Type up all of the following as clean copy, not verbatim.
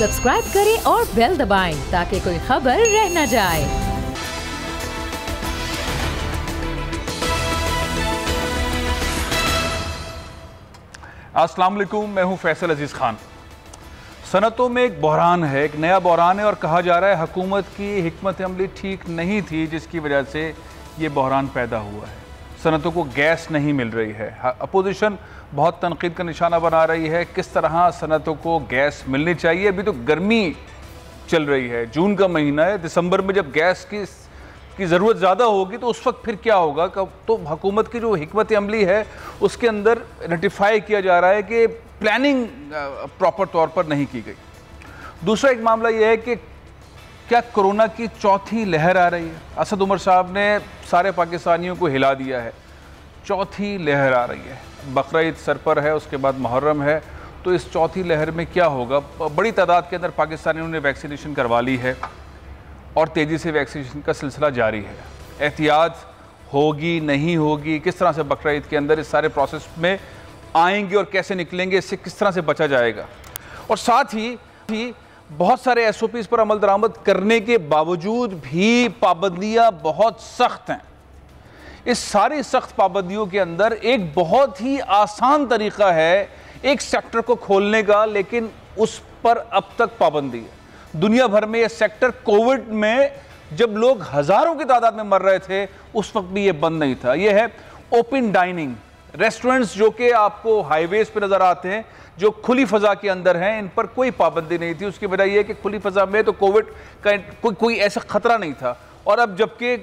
Subscribe करें और bell दबाएं ताकि कोई खबर रह न जाए। अस्सलाम वालेकुम, मैं हूं फैसल अजीज़ खान। सनतों में एक बहरान है, एक नया बहरान है और कहा जा रहा है हुकूमत की हिकमत अमली ठीक नहीं थी जिसकी वजह से ये बहरान पैदा हुआ है। सनतों को गैस नहीं मिल रही है। अपोजिशन बहुत तनकीद का निशाना बना रही है किस तरह सनतों को गैस मिलनी चाहिए। अभी तो गर्मी चल रही है, जून का महीना है, दिसंबर में जब गैस की ज़रूरत ज़्यादा होगी तो उस वक्त फिर क्या होगा। तो हुकूमत की जो हिकमत अमली है उसके अंदर नोटिफाई किया जा रहा है कि प्लानिंग प्रॉपर तौर पर नहीं की गई। दूसरा एक मामला यह है कि क्या कोरोना की चौथी लहर आ रही है। असद उमर साहब ने सारे पाकिस्तानियों को हिला दिया है, चौथी लहर आ रही है। बकरीद सर पर है, उसके बाद मुहर्रम है, तो इस चौथी लहर में क्या होगा। बड़ी तादाद के अंदर पाकिस्तानियों ने वैक्सीनेशन करवा ली है और तेज़ी से वैक्सीनेशन का सिलसिला जारी है। एहतियात होगी नहीं होगी, किस तरह से बकरीद के अंदर इस सारे प्रोसेस में आएंगे और कैसे निकलेंगे, इससे किस तरह से बचा जाएगा। और साथ ही बहुत सारे SOPs पर अमल दरामद करने के बावजूद भी पाबंदियाँ बहुत सख्त हैं। इस सारी सख्त पाबंदियों के अंदर एक बहुत ही आसान तरीका है एक सेक्टर को खोलने का, लेकिन उस पर अब तक पाबंदी है। दुनिया भर में यह सेक्टर कोविड में जब लोग हज़ारों की तादाद में मर रहे थे उस वक्त भी ये बंद नहीं था। यह है ओपन डाइनिंग। रेस्टोरेंट्स जो कि आपको हाईवेज पे नज़र आते हैं, जो खुली फ़ज़ा के अंदर हैं, इन पर कोई पाबंदी नहीं थी। उसकी वजह यह है कि खुली फ़ज़ा में तो कोविड का कोई ऐसा ख़तरा नहीं था। और अब जबकि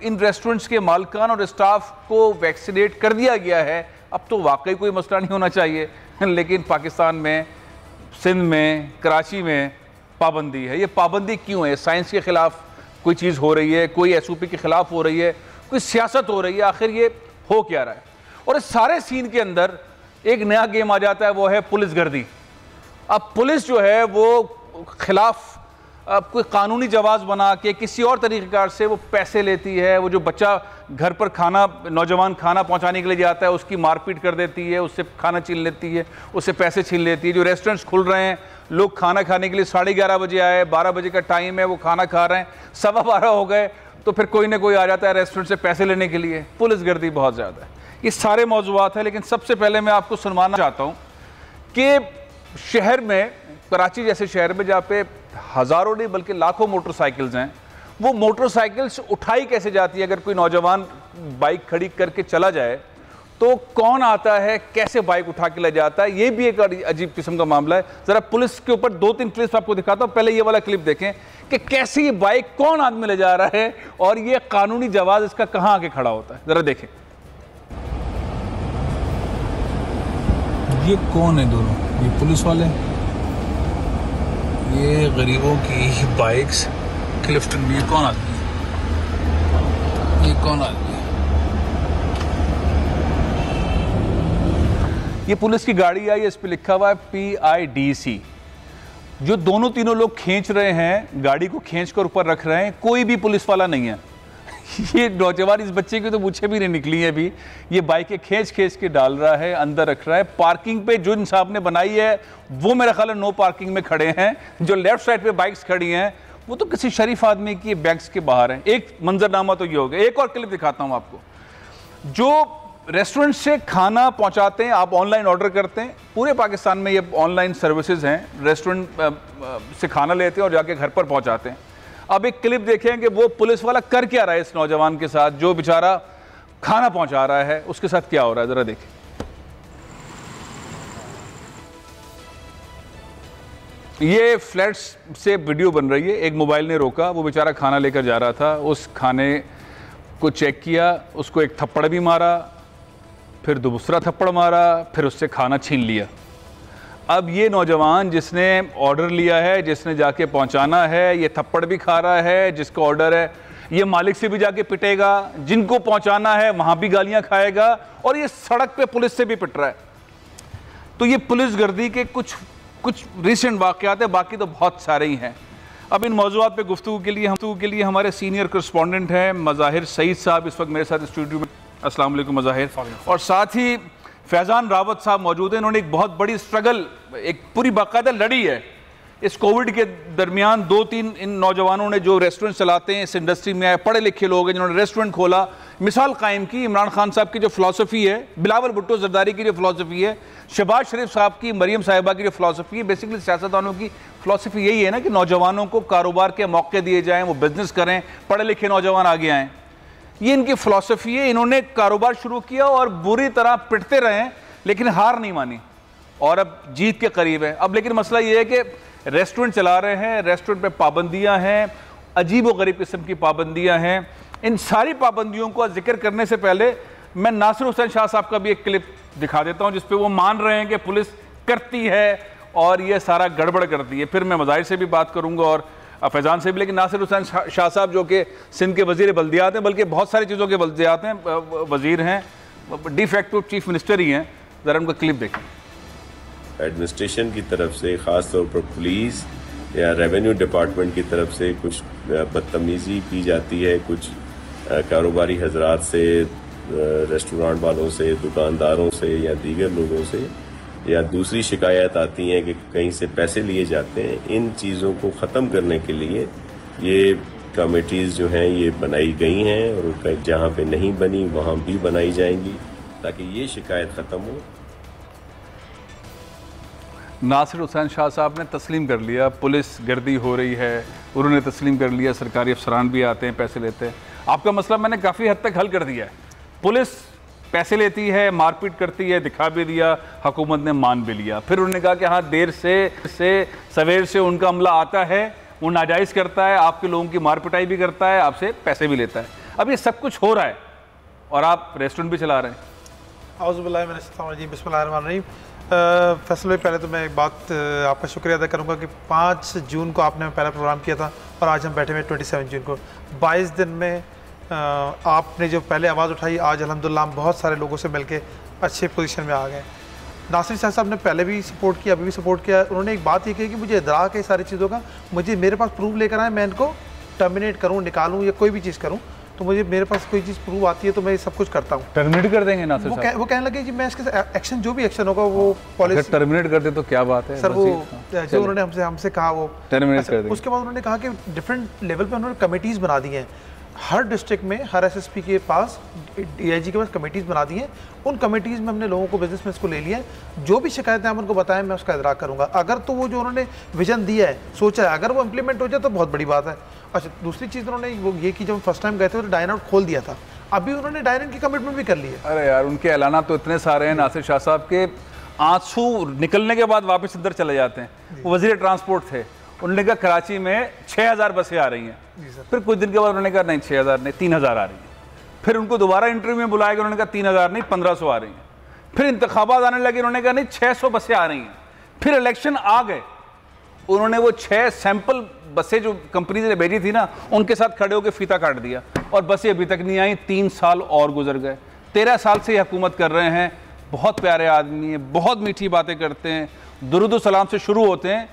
इन रेस्टोरेंट्स के मालिकान और स्टाफ को वैक्सीनेट कर दिया गया है, अब तो वाकई कोई मसला नहीं होना चाहिए। लेकिन पाकिस्तान में, सिंध में, कराची में पाबंदी है। ये पाबंदी क्यों है? साइंस के ख़िलाफ़ कोई चीज़ हो रही है, कोई SOP के ख़िलाफ़ हो रही है, कोई सियासत हो रही है, आखिर ये हो क्या रहा है। और इस सारे सीन के अंदर एक नया गेम आ जाता है, वो है पुलिस गर्दी। अब पुलिस जो है वो खिलाफ कोई कानूनी जवाब बना के किसी और तरीक़ेकार से वो पैसे लेती है। वो जो बच्चा घर पर नौजवान खाना पहुंचाने के लिए जाता है उसकी मारपीट कर देती है, उससे खाना छीन लेती है, उससे पैसे छीन लेती है। जो रेस्टोरेंट्स खुल रहे हैं, लोग खाना खाने के लिए 11:30 बजे आए, 12 बजे का टाइम है, वो खाना खा रहे हैं, 12:15 हो गए तो फिर कोई ना कोई आ जाता है रेस्टोरेंट से पैसे लेने के लिए। पुलिस गर्दी बहुत ज़्यादा है। ये सारे मौज़ूआत हैं, लेकिन सबसे पहले मैं आपको सुनवाना चाहता हूँ कि शहर में, कराची जैसे शहर में जहाँ पे हज़ारों नहीं बल्कि लाखों मोटरसाइकिल्स हैं, वो मोटरसाइकिल्स उठाई कैसे जाती है। अगर कोई नौजवान बाइक खड़ी करके चला जाए तो कौन आता है, कैसे बाइक उठा के ले जाता है, ये भी एक अजीब किस्म का मामला है। ज़रा पुलिस के ऊपर 2-3 क्लिप्स आपको दिखाता हूँ। पहले ये वाला क्लिप देखें कि कैसी ये बाइक कौन आदमी ले जा रहा है और ये कानूनी जवाब इसका कहाँ आके खड़ा होता है। ज़रा देखें। ये कौन है दोनों? ये पुलिस वाले, ये गरीबों की बाइक्स क्लिफ्टन में। ये कौन आदमी है? ये कौन आदमी है? ये पुलिस की गाड़ी आई है, इस पे लिखा हुआ है PIDC। जो दोनों तीनों लोग खींच रहे हैं, गाड़ी को खींच कर ऊपर रख रहे हैं, कोई भी पुलिस वाला नहीं है। ये नौजवान, इस बच्चे की तो मुझे भी नहीं निकली है अभी, ये बाइकें खींच के डाल रहा है, अंदर रख रहा है। पार्किंग पे जो इंसाफ ने बनाई है वो मेरा ख्याल है नो पार्किंग में खड़े हैं। जो लेफ्ट साइड पे बाइक्स खड़ी हैं वो तो किसी शरीफ आदमी की बैंक्स के बाहर हैं। एक मंजरनामा तो ये हो गया। एक और क्लिप दिखाता हूँ आपको। जो रेस्टोरेंट से खाना पहुँचाते हैं, आप ऑनलाइन ऑर्डर करते हैं, पूरे पाकिस्तान में ये ऑनलाइन सर्विसेज हैं। रेस्टोरेंट से खाना लेते हैं और जाके घर पर पहुँचाते हैं। अब एक क्लिप देखें कि वो पुलिस वाला कर क्या रहा है इस नौजवान के साथ, जो बेचारा खाना पहुंचा रहा है, उसके साथ क्या हो रहा है, जरा देखें। ये फ्लैट्स से वीडियो बन रही है। एक मोबाइल ने रोका, वो बेचारा खाना लेकर जा रहा था, उस खाने को चेक किया, उसको एक थप्पड़ भी मारा, फिर दूसरा थप्पड़ मारा, फिर उससे खाना छीन लिया। अब ये नौजवान जिसने ऑर्डर लिया है, जिसने जाके पहुंचाना है, ये थप्पड़ भी खा रहा है। जिसका ऑर्डर है ये मालिक से भी जाके पिटेगा, जिनको पहुंचाना है वहां भी गालियां खाएगा, और ये सड़क पे पुलिस से भी पिट रहा है। तो ये पुलिस गर्दी के कुछ रिसेंट वाक़यात है, बाकी तो बहुत सारे ही हैं। अब इन मौज़ूआत पे गुफ्तगू के लिए हमारे सीनियर करस्पॉन्डेंट हैं मज़ाहिर सईद साहब इस वक्त मेरे साथ स्टूडियो में। अस्सलाम वालेकुम मज़ाहिर। और साथ ही फैज़ान रावत साहब मौजूद हैं। इन्होंने एक बहुत बड़ी स्ट्रगल, एक पूरी बाकायदा लड़ी है इस कोविड के दरमियान 2-3 इन नौजवानों ने जो रेस्टोरेंट चलाते हैं, इस इंडस्ट्री में आए, पढ़े लिखे लोग हैं जिन्होंने रेस्टोरेंट खोला, मिसाल कायम की। इमरान खान साहब की जो फ़िलासफ़ी है, बिलावल भुट्टो ज़रदारी की जो फ़िलासफ़ी है, शहबाज शरीफ साहब की, मरियम साहिबा की जो फ़िलासफ़ी है, बेसिकली सियासतदानों की फ़िलासफ़ी यही है ना कि नौजवानों को कारोबार के मौके दिए जाएँ, वो बिज़नेस करें, पढ़े लिखे नौजवान आगे आएँ। ये इनकी फ़िलासफ़ी है। इन्होंने कारोबार शुरू किया और बुरी तरह पिटते रहे, लेकिन हार नहीं मानी और अब जीत के करीब है। अब लेकिन मसला ये है कि रेस्टोरेंट चला रहे हैं, रेस्टोरेंट पे पाबंदियां हैं, अजीब व गरीब किस्म की पाबंदियां हैं। इन सारी पाबंदियों को जिक्र करने से पहले मैं नासिर हुसैन शाह साहब का भी एक क्लिप दिखा देता हूं जिसपे वो मान रहे हैं कि पुलिस करती है और ये सारा गड़बड़ करती है। फिर मैं मज़ाहिर से भी बात करूंगा और फैज़ान से भी, लेकिन नासिर हुसैन शाह साहब जो कि सिंध के वज़ीर बल्दियात हैं, बल्कि बहुत सारी चीज़ों के बल्दियात हैं, वज़ीर हैं, डी फैक्टो चीफ मिनिस्टर ही हैं। ज़रा उनका क्लिप देखें। एडमिनिस्ट्रेशन की तरफ से, ख़ास तौर पर पुलिस या रेवेन्यू डिपार्टमेंट की तरफ से कुछ बदतमीज़ी की जाती है, कुछ कारोबारी हजरात से, रेस्टोरेंट वालों से, दुकानदारों से या दीगर लोगों से, या दूसरी शिकायत आती हैं कि कहीं से पैसे लिए जाते हैं। इन चीज़ों को ख़त्म करने के लिए ये कमेटीज़ जो हैं ये बनाई गई हैं और जहाँ पे नहीं बनी वहाँ भी बनाई जाएंगी ताकि ये शिकायत ख़त्म हो। नासिर हुसैन शाह साहब ने तस्लीम कर लिया पुलिस गर्दी हो रही है, उन्होंने तस्लीम कर लिया सरकारी अफसरान भी आते हैं, पैसे लेते हैं। आपका मसला मैंने काफ़ी हद तक हल कर दिया है। पुलिस पैसे लेती है, मारपीट करती है, दिखा भी दिया, हुकूमत ने मान भी लिया। फिर उन्होंने कहा कि हाँ देर से सवेर से उनका अमला आता है, वो नाजायज़ करता है, आपके लोगों की मार पिटाई भी करता है, आपसे पैसे भी लेता है। अब ये सब कुछ हो रहा है और आप रेस्टोरेंट भी चला रहे हैं। बिस्मिल्लाहिर्रहमानिर्रहीम। फैसल भाई, पहले तो मैं एक बात आपका शुक्रिया अदा करूंगा कि 5 जून को आपने पहला प्रोग्राम किया था और आज हम बैठे हुए 27 जून को। 22 दिन में आपने जो पहले आवाज़ उठाई, आज अल्हम्दुलिल्लाह हम बहुत सारे लोगों से मिलके अच्छे पोजीशन में आ गए। नासिर शाह साहब ने पहले भी सपोर्ट किया, अभी भी सपोर्ट किया। उन्होंने एक बात ये कही कि मुझे इदराक है सारी चीज़ों का, मुझे मेरे पास प्रूफ लेकर आए, मैं इनको टर्मिनेट करूँ, निकालूँ या कोई भी चीज़ करूँ, तो मुझे मेरे पास कोई चीज़ प्रूफ आती है तो मैं सब कुछ करता हूँ। टर्मिनेट कर देंगे नासिर साहब? वो कहने लगे कि मैं इसके एक्शन, जो भी एक्शन होगा वो पॉलिसी। टर्मिनेट कर दे तो क्या बात है सर, वो जो उन्होंने हमसे कहा वो टर्मिनेट कर देंगे। उसके बाद उन्होंने कहा कि डिफरेंट लेवल पे उन्होंने कमेटीज़ बना दी हैं। हर डिस्ट्रिक्ट में, हर एसएसपी के पास, डीआईजी के पास कमेटीज़ बना दी हैं। उन कमेटीज़ में हमने लोगों को, बिजनेसमैन को ले लिया है। जो भी शिकायतें आप उनको बताएं, मैं उसका इदराक करूँगा। अगर तो वो जो उन्होंने विजन दिया है, सोचा है, अगर वो इम्प्लीमेंट हो जाए तो बहुत बड़ी बात है। अच्छा, दूसरी चीज़ उन्होंने वो ये कि जब फर्स्ट टाइम गए थे तो डाइन आउट खोल दिया था, अभी उन्होंने डाइन इन की कमिटमेंट भी कर ली है। अरे यार, उनके ऐलाना तो इतने सारे हैं नासिर शाह साहब के, आंसू निकलने के बाद वापस अंदर चले जाते हैं। वो वज़ीर ट्रांसपोर्ट थे, उन्होंने कहा कराची में 6000 बसें आ रही हैं। फिर कुछ दिन के बाद उन्होंने कहा नहीं 6000 नहीं 3000 आ रही हैं। फिर उनको दोबारा इंटरव्यू में बुलाया गया, उन्होंने कहा 3000 नहीं 1500 आ रही हैं। फिर इंतखाबात आने लगे, उन्होंने कहा नहीं 600 बसें आ रही हैं। फिर इलेक्शन आ गए, उन्होंने वो 6 सैंपल बसें जो कंपनी ने भेजी थी ना, उनके साथ खड़े होकर फीता काट दिया और बसें अभी तक नहीं आई। 3 साल और गुजर गए। 13 साल से ये हुकूमत कर रहे हैं। बहुत प्यारे आदमी हैं, बहुत मीठी बातें करते हैं, दुरूद सलाम से शुरू होते हैं,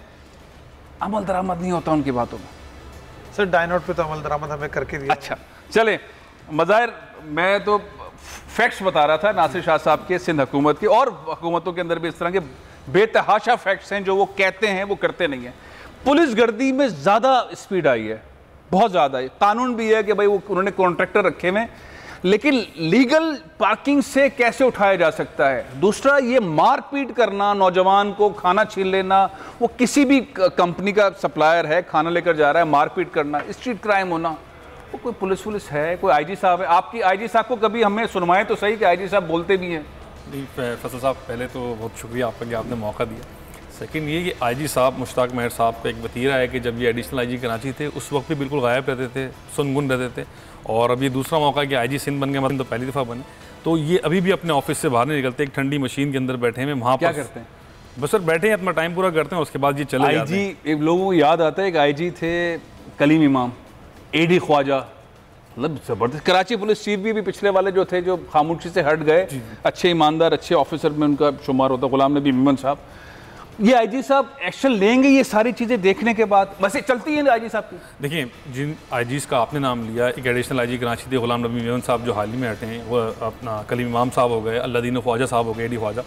अमल दरामद नहीं होता उनकी बातों में। सर, डाइन आउट पे तो अमल दरामद हमें करके दिया। अच्छा चले, मज़ाहिर मैं तो फैक्ट्स बता रहा था नासिर शाह साहब के, सिंध हुकूमत के, और हुकूमतों के अंदर भी इस तरह के बेतहाशा फैक्ट्स हैं जो वो कहते हैं वो करते नहीं हैं। पुलिस गर्दी में ज़्यादा स्पीड आई है, बहुत ज़्यादा है। कानून भी है कि भाई वो उन्होंने कॉन्ट्रैक्टर रखे हुए, लेकिन लीगल पार्किंग से कैसे उठाया जा सकता है। दूसरा, ये मारपीट करना, नौजवान को खाना छीन लेना, वो किसी भी कंपनी का सप्लायर है, खाना लेकर जा रहा है, मारपीट करना, स्ट्रीट क्राइम होना, वो कोई पुलिस है, कोई आईजी साहब है? आपकी आईजी साहब को कभी हमें सुनवाएं तो सही कि आईजी साहब बोलते भी हैं। जी फैसल साहब, पहले तो बहुत शुक्रिया आपका कि आपने मौका दिया। सेकंड ये कि आईजी साहब मुश्ताक मेहर साहब का एक वतीरा है कि जब ये एडिशनल आईजी कराची थे उस वक्त भी बिल्कुल गायब रहते थे, सुनगुन रहते थे, और अब ये दूसरा मौका है कि आईजी सिंध बन गए, मतलब तो पहली दफ़ा बने, तो ये अभी भी अपने ऑफिस से बाहर नहीं निकलते, एक ठंडी मशीन के अंदर बैठे हैं। वहाँ क्या करते हैं? बस सर बैठे हैं, अपना टाइम पूरा करते हैं, उसके बाद ये चले जाते हैं। आईजी, लोगों को याद आता है एक आईजी थे कलीम इमाम, एडी ख्वाजा, मतलब ज़बरदस्त। कराची पुलिस चीफ भी पिछले वाले जो थे, जो खामोशी से हट गए, अच्छे ईमानदार अच्छे ऑफिसर में उनका शुमार होता, गुलाम नबी मेमन साहब। ये आईजी साहब एक्शन लेंगे ये सारी चीज़ें देखने के बाद? बस ये चलती है आईजी साहब की। देखिए, जिन आईजीज का आपने नाम लिया, एक एडिशनल आईजी कराची थे गुलाम नबी मेमन साहब जो हाल ही में हटे हैं, वो अपना कलीम इमाम साहब हो गए, अल्लादीन ख्वाजा साहब हो गए, एडी ख्वाजा,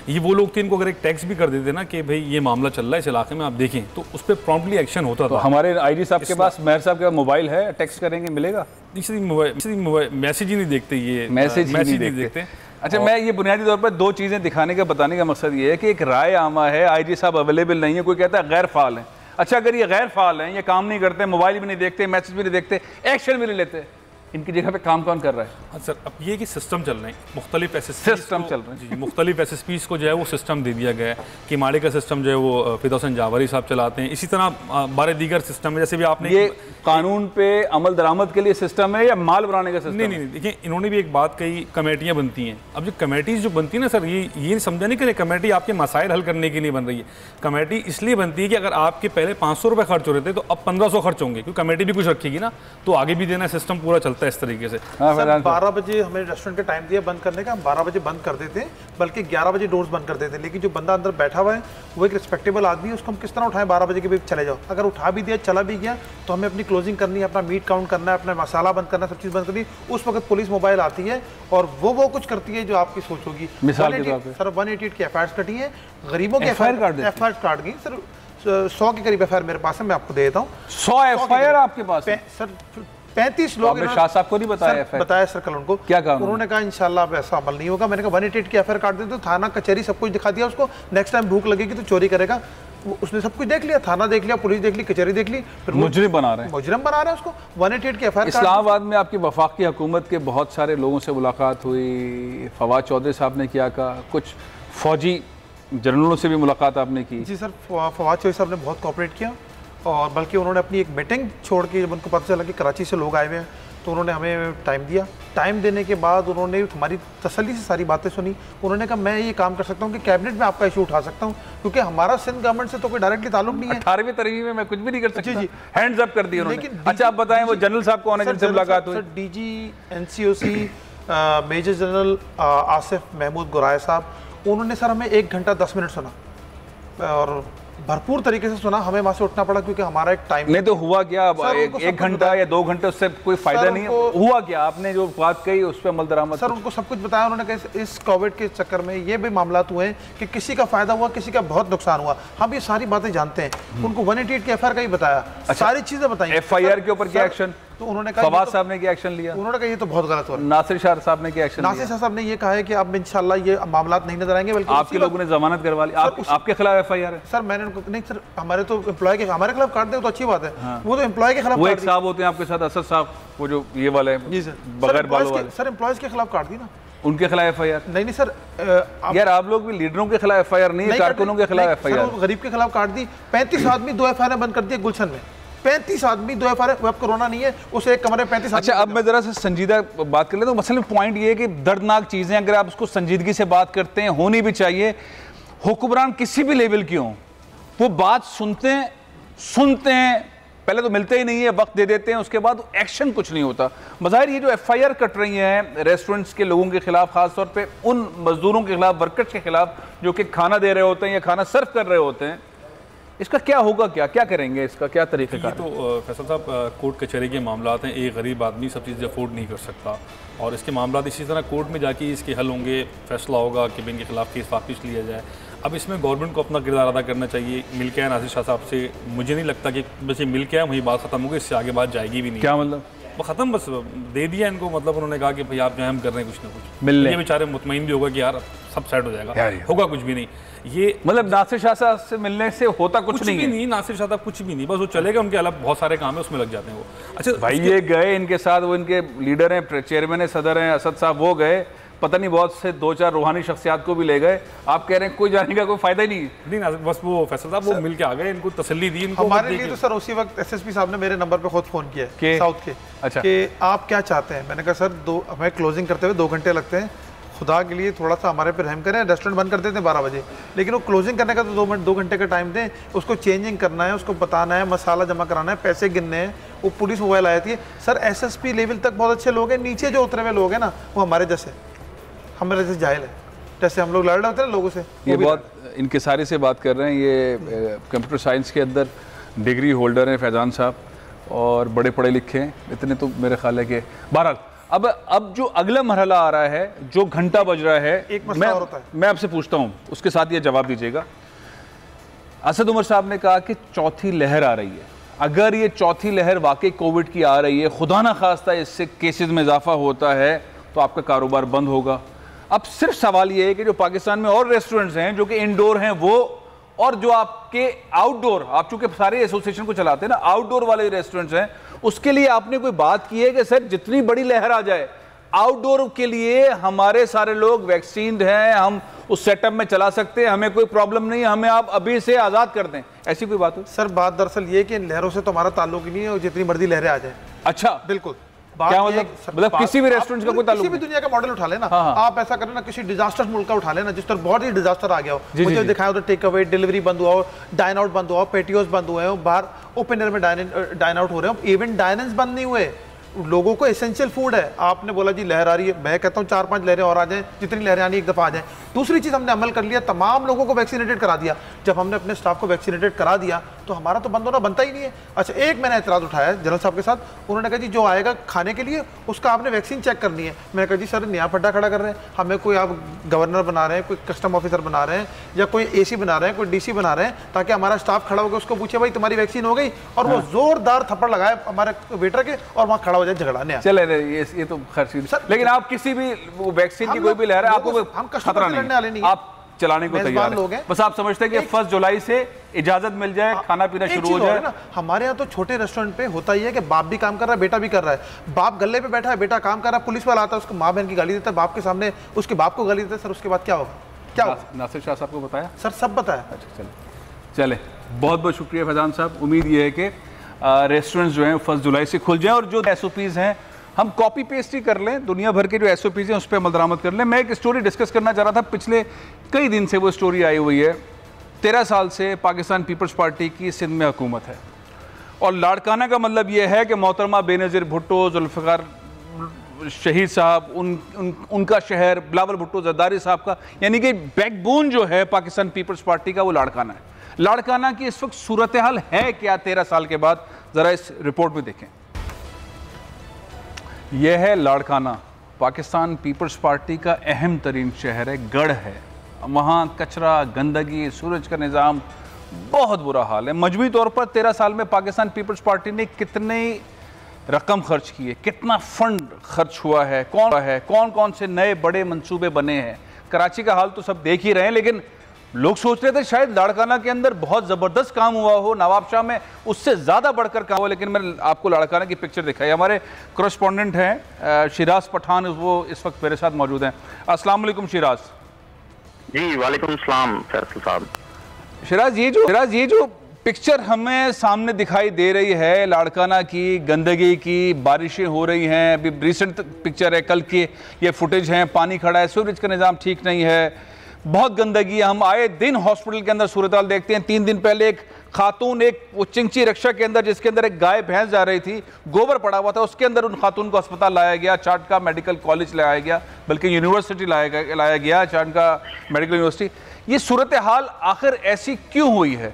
ये वो लोग थे, इनको अगर एक टैक्स भी कर देते ना कि भाई ये मामला चल रहा है इस इलाके में, आप देखें, तो उस पर प्रॉम्प्टली एक्शन होता तो था। हमारे आईजी साहब के पास, मेयर साहब के पास मोबाइल है, टेक्स्ट करेंगे मिलेगा? मैसेज ही नहीं देखते, ये मैसेज नहीं देखते। अच्छा, मैं ये बुनियादी तौर पर दो चीज़ें दिखाने का, बताने का मकसद ये है कि एक राय आमा है, आईजी साहब अवेलेबल नहीं है, कोई कहता है गैर फाल है। अच्छा, अगर ये गैर फाल हैं, ये काम नहीं करते, मोबाइल भी नहीं देखते, मैसेज भी नहीं देखते, एक्शन भी नहीं लेते, इनकी जगह पे काम कौन कर रहा है? हाँ सर, अब ये कि सिस्टम चल रहे हैं, मुख्तलिफ सिस्टम चल रहे हैं, जी, मुख्तलिफ SSPs को जो है वो सिस्टम दे दिया गया है कि माड़े का सिस्टम जो है वो फिरदौस जावरी साहब चलाते हैं। इसी तरह बारह दीगर सिस्टम है, जैसे भी आपने ये कानून पे अमल दरामद के लिए सिस्टम है या माल बनाने का सिस्टम? नहीं, देखिए इन्होंने भी एक बात कही, कमेटियाँ बनती हैं। अब जो कमेटीज जो बनती है ना सर, ये समझा नहीं कि कमेटी आपके मसाइल हल करने के लिए बन रही है। कमेटी इसलिए बनती है कि अगर आपके पहले 500 रुपये खर्च हो रहे थे तो अब 1500 खर्च होंगे, क्योंकि कमेटी भी कुछ रखेगी ना, तो आगे भी देना, सिस्टम पूरा चलता है इस तरीके से। सर 12 बजे हमें रेस्टोरेंट का टाइम दिया बंद करने का, हम 12 बजे बंद कर देते हैं, बल्कि 11 बजे डोर्स बंद कर देते हैं। लेकिन जो बंदा अंदर बैठा हुआ है वो एक रिस्पेक्टेबल आदमी है, उसको हम किस तरह उठाएं 12 बजे के भी चले जाओ? अगर उठा भी दिया, चला भी गया, तो हमें अपनी क्लोजिंग करनी है, अपना मीट काउंट करना है, अपना मसाला बंद करना है, सब चीज़ बंद करनी है। उस वक्त पुलिस मोबाइल आती है और वो कुछ करती है जो आपकी सोच होगी। मिसाल के तौर पे सर 188 की FIR कटी है, गरीबों की FIR काट गई सर। 100 के करीब FIR मेरे पास है, मैं आपको दे देता हूँ। 100 FIR आपके पास? सर 35 लोग। शाह साहब को नहीं बताया? बताया सर कल उनको। क्या कहा उन्होंने? कहा इंशाल्लाह अब ऐसा अमल नहीं होगा। मैंने कहा 188 की FIR काट देते, तो थाना कचहरी सब कुछ दिखा दिया उसको, नेक्स्ट टाइम भूख लगेगी तो चोरी करेगा। उसने सब कुछ देख लिया, थाना देख लिया, पुलिस देख ली, कचहरी देख ली, फिर मुजरिम बना रहे हैं, मुजरिम बना रहे हैं उसको। 188 की FIR। इस्लामाबाद में आपकी वफाकी हुकूमत के बहुत सारे लोगों से मुलाकात हुई, फवाद चौधरी साहब ने क्या कहा, कुछ फौजी जनरलों से भी मुलाकात आपने की? जी सर, फवाद चौधरी साहब ने बहुत कोऑपरेट किया, और बल्कि उन्होंने अपनी एक मीटिंग छोड़ के, जब उनको पता चला कि कराची से लोग आए हुए हैं, तो उन्होंने हमें टाइम दिया। टाइम देने के बाद उन्होंने हमारी तसल्ली से सारी बातें सुनी। उन्होंने कहा मैं ये काम कर सकता हूँ कि कैबिनेट में आपका इशू उठा सकता हूँ, क्योंकि हमारा सिंध गवर्नमेंट से तो कोई डायरेक्टली ताल्लुक नहीं है। 18वीं तरवीं में मैं कुछ भी नहीं कर सकता। जी, हैंड्स अप कर दिया उन्होंने। अच्छा, आप बताएं वो जनरल साहब कौन है जिनसे मुलाकात हुई? Sir DG NCOC major general Asif Mahmood Guraya साहब, उन्होंने सर हमें 1 घंटा 10 मिनट सुना, और भरपूर तरीके से सुना। हमें वहाँ से उठना पड़ा क्योंकि हमारा एक टाइम नहीं। तो हुआ क्या? एक घंटा या 2 घंटे उससे कोई फायदा नहीं हुआ क्या? आपने जो बात कही उस पर अमल दरामद? सर उनको सब कुछ बताया। उन्होंने कहा इस कोविड के चक्कर में ये भी मामला हुए हैं कि किसी का फायदा हुआ, किसी का बहुत नुकसान हुआ। हम ये सारी बातें जानते हैं। उनको 188 की FIR का ही बताया, सारी चीजें बताई। FIR के ऊपर क्या एक्शन? तो उन्होंने कहा फवाद साहब ने क्या एक्शन लिया? उन्होंने कहा ये तो बहुत गलत हुआ। नासिर शाह साहब ने क्या एक्शन लिया? नासिर शाह साहब ने ये कहा है कि अब इंशाल्लाह ये मामला नहीं नजर आएंगे, बल्कि आपके लोगों ने जमानत करवा ली। आपके खिलाफ FIR है? सर मैंने उनको नहीं, सर हमारे तो एम्प्लॉय के, हमारे खिलाफ काट दे तो अच्छी बात है। वो तो एम्प्लॉय के खिलाफ, वो एक साहब होते हैं आपके साथ, असद साहब, वो जो ये वाले जी सर, बगैर बालों वाले। सर एम्प्लॉयज के खिलाफ काट दी ना। उनके खिलाफ FIR? नहीं सर, यार आप लोग भी लीडरों के खिलाफ FIR नहीं है, कारकुनों के खिलाफ FIR। गरीब के खिलाफ काट दी। 35 आदमी 2 FIR बंद कर दिए गुलशन में। 35 आदमी 2 FIR, अब कोरोना नहीं है, उसे एक कमरे में 35 अच्छा, अब मैं जरा से संजीदा बात कर लेता हूँ। मसलन पॉइंट ये है कि दर्दनाक चीजें अगर आप उसको संजीदगी से बात करते हैं, होनी भी चाहिए। हुक्मरान किसी भी लेवल की हों, वो बात सुनते हैं, पहले तो मिलते ही नहीं है, वक्त दे देते हैं, उसके बाद एक्शन कुछ नहीं होता। मज़ाहिर ये जो FIR कट रही हैं रेस्टोरेंट्स के लोगों के खिलाफ, खासतौर पे उन मजदूरों के खिलाफ, वर्कर्स के खिलाफ जो कि खाना दे रहे होते हैं या खाना सर्व कर रहे होते हैं, इसका क्या होगा? क्या करेंगे? इसका क्या तरीक़ेकार? तो फैसल साहब, कोर्ट कचहरी के मामला हैं, एक गरीब आदमी सब चीज़ें अफोर्ड नहीं कर सकता, और इसके मामला इसी तरह कोर्ट में जाके इसके हल होंगे, फैसला होगा कि इनके खिलाफ केस वापस लिया जाए। अब इसमें गवर्नमेंट को अपना किरदार अदा करना चाहिए। मिल के आया नासिर शाह साहब से, मुझे नहीं लगता कि बस ये मिल के आया वही बात ख़त्म होगी, इससे आगे बात जाएगी भी नहीं। क्या मतलब? वो ख़त्म, बस दे दिया इनको। मतलब उन्होंने कहा कि भाई आप जो है हम कर रहे हैं कुछ ना कुछ, मिलने ये बेचारे मुतमईन भी होगा कि यार सब सेट हो जाएगा, होगा कुछ भी नहीं। ये मतलब नासिर शाह साहब से मिलने से होता कुछ नहीं है? नहीं, नासिर शाह साहब कुछ भी नहीं, बस वो चलेगा, उनके अलावा बहुत सारे काम है उसमें लग जाते हैं वो। अच्छा भाई, ये गए इनके साथ, वो इनके लीडर हैं, चेयरमैन है, सदर हैं, असद साहब, वो गए, पता नहीं बहुत से 2-4 रूहानी शख्सियात को भी ले गए। आप कह रहे हैं कोई जाने का कोई फायदा ही नहीं? नहीं, बस वो फैसल साहब वो मिल के आ गए, इनको तसल्ली दी। इनको हमारे लिए तो सर उसी वक्त SSP साहब ने मेरे नंबर पे खुद फ़ोन किया साउथ के। अच्छा, कि आप क्या चाहते हैं? मैंने कहा सर हमें क्लोजिंग करते हुए 2 घंटे लगते हैं, खुदा के लिए थोड़ा सा हमारे पे रहम करें। रेस्टोरेंट बंद कर देते हैं 12 बजे, लेकिन वो क्लोजिंग करने का तो 2 घंटे का टाइम दें। उसको चेंजिंग करना है, उसको बताना है, मसाला जमा कराना है, पैसे गिनने हैं। वो पुलिस मोबाइल आई थी। सर SSP लेवल तक बहुत अच्छे लोग हैं, नीचे जो उतरे हुए लोग हैं ना, वो हमारे जैसे, हमारे जैसे जाहिल है, जैसे हम लोग लड़ रहे होते हैं लोगों से। ये बहुत इनके सारे से बात कर रहे हैं। ये कंप्यूटर साइंस के अंदर डिग्री होल्डर हैं फैज़ान साहब, और बड़े पढ़े लिखे हैं, इतने तो मेरे ख्याल है कि। बहरहाल अब जो अगला मरहला आ रहा है, जो घंटा बज रहा है, एक मसला और होता है। मैं आपसे पूछता हूं, उसके साथ ये जवाब दीजिएगा। असद उमर साहब ने कहा कि चौथी लहर आ रही है। अगर ये चौथी लहर वाकई कोविड की आ रही है, खुदा ना खास्ता इससे केसेस में इजाफा होता है, तो आपका कारोबार बंद होगा। अब सिर्फ सवाल ये है कि जो पाकिस्तान में और रेस्टोरेंट्स हैं जो कि इंडोर हैं वो, और जो आपके आउटडोर, आप चूंकि सारे एसोसिएशन को चलाते हैं ना, आउटडोर वाले रेस्टोरेंट्स हैं, उसके लिए आपने कोई बात की है कि सर जितनी बड़ी लहर आ जाए, आउटडोर के लिए हमारे सारे लोग वैक्सीन्ड हैं, हम उस सेटअप में चला सकते हैं, हमें कोई प्रॉब्लम नहीं है, हमें आप अभी से आज़ाद कर दें, ऐसी कोई बात हो? सर बात दरअसल ये कि इन लहरों से तो हमारा ताल्लुक ही नहीं है, और जितनी मर्जी लहरें आ जाए। अच्छा, बिल्कुल। क्या मतलब किसी भी रेस्टोरेंट का कोई ताल्लुक किसी भी दुनिया का मॉडल उठा लेना, आप ऐसा करें ना, किसी डिजास्टर मुल्क का उठा लेना जिस पर बहुत ही डिजास्टर आ गया हो, मुझे दिखाया तो टेक अवे डिलीवरी बंद हुआ हो, डाइन आउट बंद हुआ हो, पेटियोस बंद हुए हो, बाहर ओपन एयर में डाइन आउट हो रहे हो, इवन डाइन इन बंद नहीं हुए। लोगों को एसेंशियल फूड है। आपने बोला जी लहर आ रही है, मैं कहता हूँ 4-5 लहरें और आ जाएं, जितनी लहरें आनी एक दफ़ा आ जाएं। दूसरी चीज़ हमने अमल कर लिया, तमाम लोगों को वैक्सीनेटेड करा दिया। जब हमने अपने स्टाफ को वैक्सीनेटेड करा दिया तो हमारा तो बंद होना बनता ही नहीं है। अच्छा, एक मैंने एतराज़ उठाया जनरल साहब के साथ, उन्होंने कहा जी जो आएगा खाने के लिए उसका आपने वैक्सीन चेक करनी है। मैंने कहा जी सर नया पड्डा खड़ा कर रहे हैं, हमें कोई आप गवर्नर बना रहे हैं, कोई कस्टम ऑफिसर बना रहे हैं, या कोई AC बना रहे हैं, कोई DC बना रहे हैं, ताकि हमारा स्टाफ खड़ा होकर उसको पूछे भाई तुम्हारी वैक्सीन हो गई, और वो जोरदार थप्पड़ लगाए हमारे वेटर के और वहाँ खड़ा हो जाए झगड़ा नया। चले ये तो खर्च, लेकिन आप किसी भी वैक्सीन की कोई भी लहर है, आपको खतरा नहीं, आप चलाने को तैयार हैं। बस आप समझते हैं कि 1 जुलाई से इजाजत मिल जाए, खाना पीना शुरू हो जाए ना। हमारे यहाँ तो छोटे रेस्टोरेंट पे होता ही है कि बाप भी काम कर रहा है, बेटा भी कर रहा है। बाप गले पे बैठा है, बेटा काम कर रहा है, पुलिस वाला आता है, उसको माँ बहन की गाली देता है, बाप के सामने उसके बाप को गाली देता है। सर उसके बाद क्या होगा? क्या होगा? नासिर शाह साहब को बताया? सर सब बताया। अच्छा चले, बहुत बहुत शुक्रिया फैजान साहब। उम्मीद ये है कि रेस्टोरेंट्स जो हैं 1 जुलाई से खुल जाएं, और जो SOPs हैं हम कॉपी पेस्ट ही कर लें, दुनिया भर के जो SOPs हैं उस पर अमल दरामद कर लें। मैं एक स्टोरी डिस्कस करना चाह रहा था, पिछले कई दिन से वो स्टोरी आई हुई है। 13 साल से पाकिस्तान पीपल्स पार्टी की सिंध में हुकूमत है, और लाड़काना का मतलब ये है कि मोहतरमा बेनज़ीर भुट्टो, जुल्फ़िकार शहीद साहब, उनका शहर, बिलावल भुट्टो जरदारी साहब का, यानी कि बैकबोन जो है पाकिस्तान पीपल्स पार्टी का, वो लाड़काना है। लाड़काना की इस वक्त सूरत हाल है क्या 13 साल के बाद, ज़रा इस रिपोर्ट में देखें। यह है लाड़काना, पाकिस्तान पीपल्स पार्टी का अहम तरीन शहर है, गढ़ है। वहाँ कचरा, गंदगी, सूरज का निज़ाम, बहुत बुरा हाल है। मजमूई तौर पर 13 साल में पाकिस्तान पीपल्स पार्टी ने कितनी रकम खर्च की है, कितना फंड खर्च हुआ है, कौन कौन से नए बड़े मंसूबे बने हैं। कराची का हाल तो सब देख ही रहे हैं, लेकिन लोग सोच रहे थे शायद लाड़काना के अंदर बहुत ज़बरदस्त काम हुआ हो, नवाबशाह में उससे ज़्यादा बढ़कर काम हुआ, लेकिन मैंने आपको लाड़काना की पिक्चर दिखाई। हमारे करस्पॉन्डेंट हैं शिराज पठान, वो इस वक्त मेरे साथ मौजूद हैं। अस्सलाम वालेकुम शिराज। जी वालेकुम सलाम फैसल साहब। शिराज, ये जो पिक्चर हमें सामने दिखाई दे रही है लाड़काना की, गंदगी की, बारिशें हो रही हैं, अभी रिसेंट पिक्चर है, कल की ये फुटेज हैं, पानी खड़ा है, सूरज का निज़ाम ठीक नहीं है, बहुत गंदगी है। हम आए दिन हॉस्पिटल के अंदर सूरत हाल देखते हैं। 3 दिन पहले एक खातून, एक वो चिंची रिक्शा के अंदर जिसके अंदर एक गाय भैंस जा रही थी, गोबर पड़ा हुआ था, उसके अंदर उन खातून को अस्पताल लाया गया, चाटका मेडिकल कॉलेज लाया गया, बल्कि यूनिवर्सिटी लाया गया, चाटका मेडिकल यूनिवर्सिटी। ये सूरत हाल आखिर ऐसी क्यों हुई है?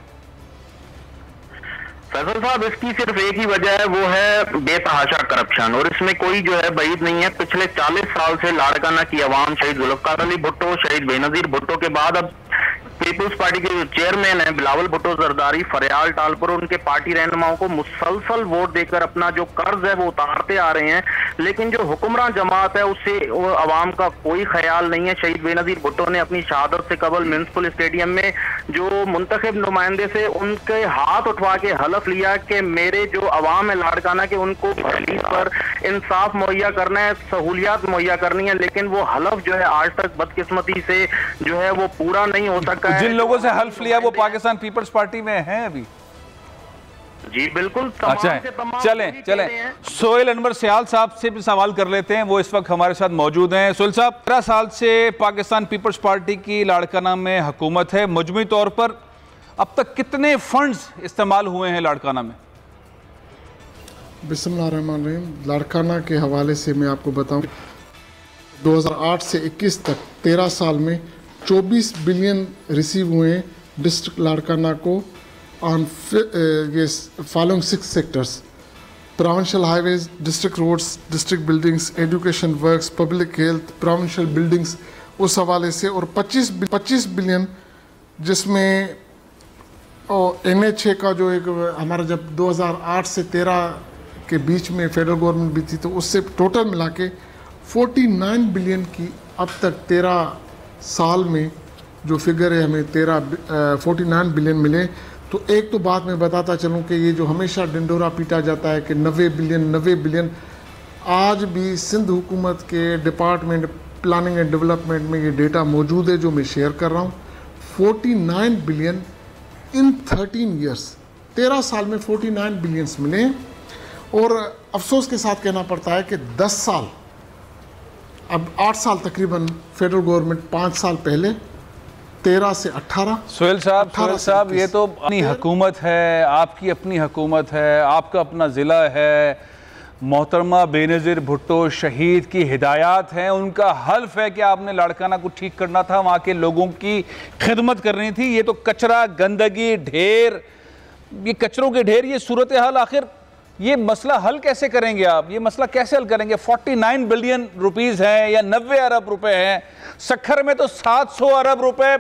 फैसल साहब, इसकी सिर्फ एक ही वजह है, वो है बेतहाशा करप्शन, और इसमें कोई जो है बईद नहीं है। पिछले 40 साल से लाड़काना की अवाम शहीद जुल्फ़िकार अली भुट्टो, शहीद बेनज़ीर भुट्टो के बाद अब पीपुल्स पार्टी के जो चेयरमैन हैं बिलावल भुट्टो जरदारी, फरियाल टालपुर, उनके पार्टी रहनुमाओं को मुसलसल वोट देकर अपना जो कर्ज है वो उतारते आ रहे हैं, लेकिन जो हुक्मरान जमात है उससे अवाम का कोई ख्याल नहीं है। शहीद बेनज़ीर भुट्टो ने अपनी शहादत से कबल म्यूनसिपल स्टेडियम में जो मुंतखब नुमाइंदे से उनके हाथ उठवा के हलफ लिया कि मेरे जो अवाम है लाड़काना के, उनको दहलीज पर इंसाफ मुहैया करना है, सहूलियात मुहैया करनी है, लेकिन वो हलफ जो है आज तक बदकिस्मती से जो है वो पूरा नहीं हो सका। जिन लोगों से हल्फ लिया वो पाकिस्तान पीपल्स पार्टी में हैं अभी? जी बिल्कुल। अच्छा, चलें सोहेल अनवर सियाल साहब से भी सवाल कर लेते हैं, वो इस वक्त हमारे साथ मौजूद हैं। सोहेल साहब, 13 साल से पाकिस्तान पीपल्स पार्टी की लाड़काना में हुकूमत है, मजमूई तौर पर अब तक कितने फंड्स इस्तेमाल हुए हैं लाड़काना में? बिस्मिल्लाहिर्रहमानिर्रहीम। लाड़काना के हवाले से मैं आपको बताऊं, 2008 से 21 तक 13 साल में 24 बिलियन रिसीव हुए डिस्ट्रिक्ट लाड़काना को ऑन ये following 6 sectors. Provincial highways, district roads, district buildings, education works, public health, provincial buildings, उस हवाले से, और 25 बिलियन जिसमें NH का जो एक हमारा जब 2008 से 13 के बीच में फेडरल गवर्नमेंट भी थी, तो उससे टोटल मिला के 49 बिलियन की अब तक 13 साल में जो फिगर है हमें 49 बिलियन मिले। तो एक तो बात मैं बताता चलूँ कि ये जो हमेशा डिंडोरा पीटा जाता है कि 90 बिलियन, आज भी सिंध हुकूमत के डिपार्टमेंट प्लानिंग एंड डेवलपमेंट में ये डेटा मौजूद है जो मैं शेयर कर रहा हूँ। 49 बिलियन इन 13 ईयर्स, 13 साल में 49 बिलियंस मिले। और अफसोस के साथ कहना पड़ता है कि 10 साल, अब 8 साल तकरीबन फेडरल गवर्नमेंट, 5 साल पहले 13 से 18। सोहेल साहब ये तो अपनी हुकूमत है, आपकी अपनी हुकूमत है, आपका अपना ज़िला है, मोहतरमा बेनज़ीर भुट्टो शहीद की हिदायत हैं, उनका हल्फ है कि आपने लाड़काना को ठीक करना था, वहाँ के लोगों की खिदमत करनी थी। ये तो कचरा, गंदगी, ढेर, ये कचरों के ढेर, ये सूरत हाल, आखिर ये मसला हल कैसे करेंगे आप? ये मसला कैसे हल करेंगे? 49 बिलियन रुपीज़ हैं या 90 अरब रुपए हैं। सखर में तो 700 अरब रुपए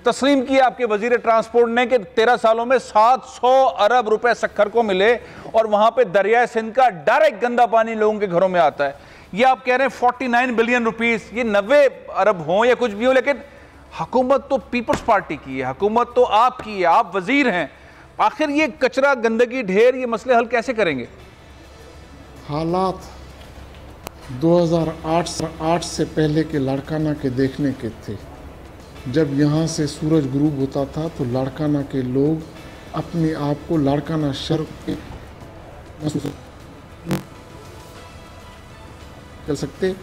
तस्लीम किए आपके वजीर ट्रांसपोर्ट ने कि 13 सालों में 700 अरब रुपए सखर को मिले, और वहाँ पे दरिया सिंध का डायरेक्ट गंदा पानी लोगों के घरों में आता है। ये आप कह रहे हैं 49 बिलियन रुपीज़, ये 90 अरब हों या कुछ भी हो, लेकिन हुकूमत तो पीपल्स पार्टी की है, हुकूमत तो आपकी है, आप वजीर हैं। आखिर ये कचरा, गंदगी, ढेर, ये मसले हल कैसे करेंगे? हालात 2008 से पहले के लाड़काना के देखने के थे। जब यहाँ से सूरज गुरूब होता था तो लाड़काना के लोग अपने आप को लाड़काना शहर चल सकते।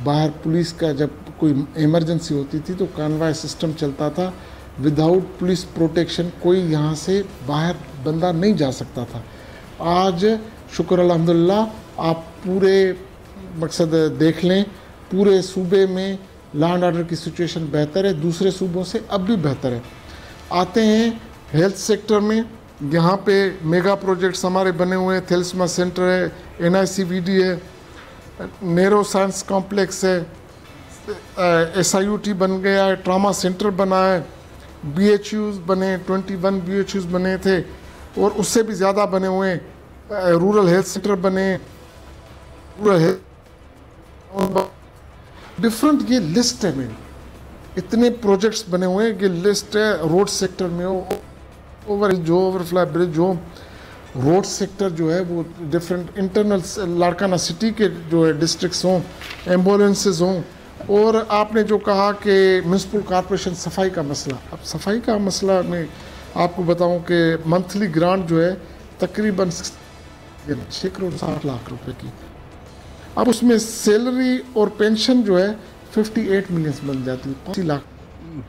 बाहर पुलिस का जब कोई इमरजेंसी होती थी तो कानवाय सिस्टम चलता था, विदाउट पुलिस प्रोटेक्शन कोई यहाँ से बाहर बंदा नहीं जा सकता था। आज शुक्र अल्हम्दुलिल्लाह, आप पूरे मकसद देख लें, पूरे सूबे में लॉ एंड ऑर्डर की सिचुएशन बेहतर है, दूसरे सूबों से अब भी बेहतर है। आते हैं हेल्थ सेक्टर में, यहाँ पे मेगा प्रोजेक्ट्स हमारे बने हुए हैं, थैलेसीमिया सेंटर है, NICVD है, नेरो साइंस कॉम्प्लेक्स है, SIUT बन गया है, ट्रामा सेंटर बना है, BHUs बने, 21 BHUs बने थे और उससे भी ज़्यादा बने हुए हैं, रूरल हेल्थ सेंटर बने, रूरल हेल्थ डिफरेंट, ये लिस्ट है मेरी, इतने प्रोजेक्ट्स बने हुए हैं, ये लिस्ट है। रोड सेक्टर में ओवरफ्लाई ब्रिज हो, रोड सेक्टर जो है वो डिफरेंट इंटरनल लाड़काना सिटी के जो है डिस्ट्रिक्ट्स हों, एम्बुलेंसेज हों। और आपने जो कहा कि म्यूनसिपल कॉरपोरेशन सफाई का मसला, अब सफाई का मसला मैं आपको बताऊं कि मंथली ग्रांट जो है तकरीबन 6 करोड़ 60 लाख रुपए की, अब उसमें सैलरी और पेंशन जो है 58 मिलियन बन जाती है, 5 लाख।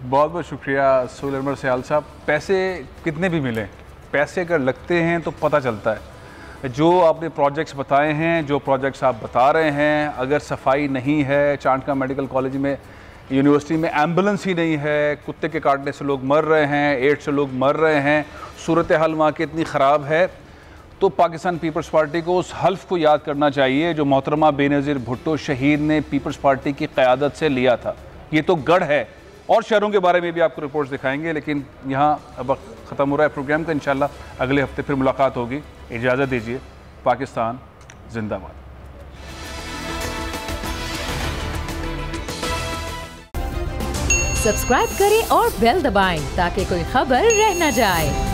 बहुत बहुत शुक्रिया सोहेल अनवर सयाल साहब। पैसे कितने भी मिलें, पैसे अगर लगते हैं तो पता चलता है। जो आपने प्रोजेक्ट्स बताए हैं, जो प्रोजेक्ट्स आप बता रहे हैं, अगर सफाई नहीं है, चांदका मेडिकल कॉलेज में, यूनिवर्सिटी में एम्बुलेंस ही नहीं है, कुत्ते के काटने से लोग मर रहे हैं, एड्स से लोग मर रहे हैं, सूरत हाल वहाँ की इतनी ख़राब है, तो पाकिस्तान पीपल्स पार्टी को उस हल्फ को याद करना चाहिए जो मोहतरमा बेनज़ीर भुट्टो शहीद ने पीपल्स पार्टी की क़यादत से लिया था। ये तो गढ़ है। और शहरों के बारे में भी आपको रिपोर्ट्स दिखाएंगे, लेकिन यहाँ अब ख़त्म हो रहा है प्रोग्राम का। इंशाल्लाह अगले हफ्ते फिर मुलाकात होगी। इजाज़त दीजिए। पाकिस्तान जिंदाबाद। सब्सक्राइब करें और बेल दबाएं ताकि कोई खबर रह न जाए।